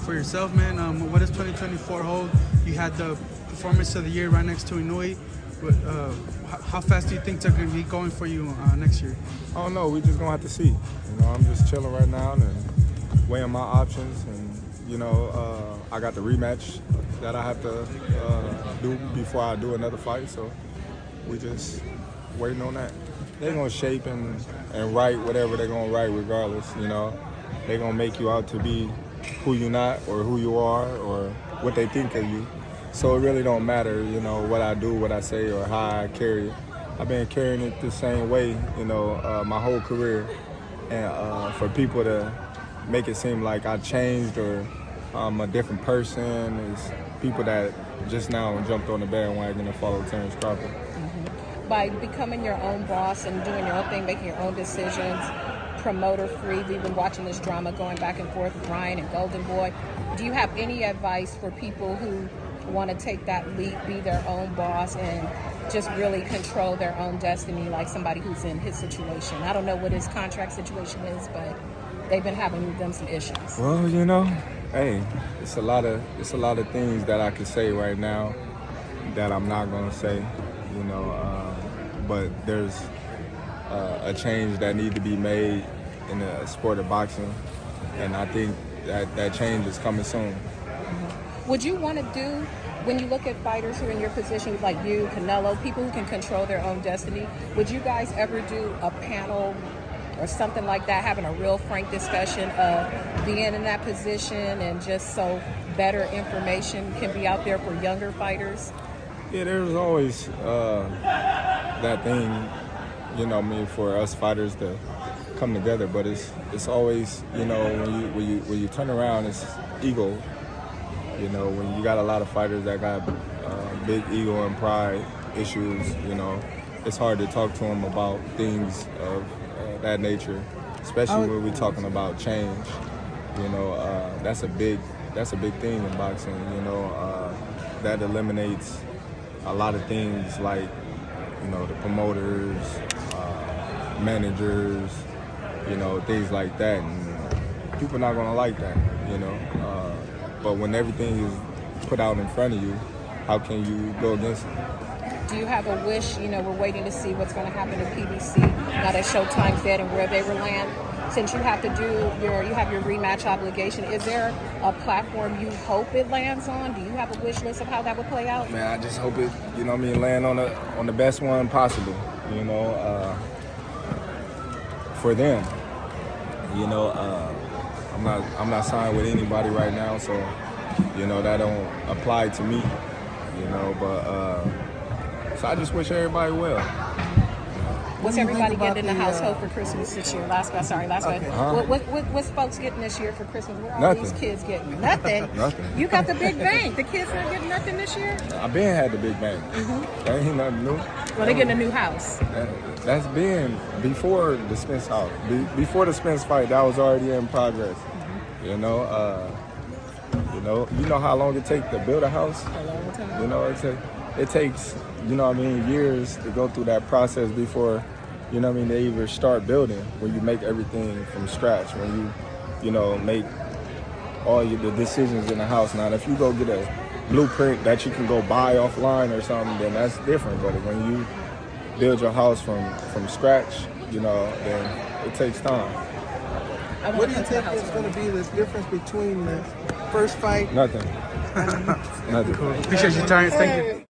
for yourself, man. What does 2024 hold? You had the performance of the year right next to Inouye. How fast do you think they're going to be going for you next year? I don't know. We just going to have to see. You know, I'm just chilling right now and weighing my options. And, you know, I got the rematch that I have to do before I do another fight. So we just waiting on that. They're going to shape and write whatever they're going to write regardless, you know. They're going to make you out to be who you're not or who you are or what they think of you. So it really don't matter, you know, what I do, what I say, or how I carry it. I've been carrying it the same way, you know, my whole career. And for people to make it seem like I changed or I'm a different person is people that just now jumped on the bandwagon and followed Terence Crawford. Mm-hmm. By becoming your own boss and doing your own thing, making your own decisions, promoter-free, we've been watching this drama going back and forth with Ryan and Golden Boy. Do you have any advice for people who want to take that leap, be their own boss, and just really control their own destiny, like somebody who's in his situation? I don't know what his contract situation is, but they've been having them some issues. Well, you know, hey, it's a lot of things that I could say right now that I'm not gonna say, you know. But there's a change that needs to be made in the sport of boxing, and I think that change is coming soon. Would you want to do, when you look at fighters who are in your position, like you, Canelo, people who can control their own destiny, would you guys ever do a panel or something like that, having a real frank discussion of being in that position and just so better information can be out there for younger fighters? Yeah, there's always that thing, you know, I mean, for us fighters to come together, but it's always, you know, when you turn around, it's ego. You know, when you got a lot of fighters that got big ego and pride issues, you know, it's hard to talk to them about things of that nature, especially when we're talking about change. You know, that's a big thing in boxing. You know, that eliminates a lot of things like, you know, the promoters, managers, you know, things like that. And people are not gonna like that, you know. But when everything is put out in front of you, how can you go against it? Do you have a wish? You know, we're waiting to see what's going to happen to PBC now that Showtime's dead and where they will land. Since you have to you have your rematch obligation, is there a platform you hope it lands on? Do you have a wish list of how that would play out? Man, I just hope it, you know what I mean, land on the best one possible, you know, for them. You know, I'm not signed with anybody right now, so, you know, that don't apply to me, you know, but so I just wish everybody well. What's everybody getting in the household for Christmas this year? Last one. What's folks getting this year for Christmas? What are all these kids getting? Nothing. Nothing. You got the big bank. The kids aren't getting nothing this year? I been had the big bank. Mm-hmm. That ain't nothing new. Well, they getting a new house. That's been before the Spence house. Before the Spence fight, that was already in progress. Mm-hmm. You know how long it takes to build a house? A long time. You know, it takes, you know what I mean, years to go through that process before, you know what I mean, they even start building, when you make everything from scratch, when you know, make all the decisions in the house. Now, if you go get a blueprint that you can go buy offline or something, then that's different. But when you build your house from scratch, you know, then it takes time. What do you think is going to be the difference between the first fight? Nothing. Nothing. Cool. Appreciate your time. Thank you.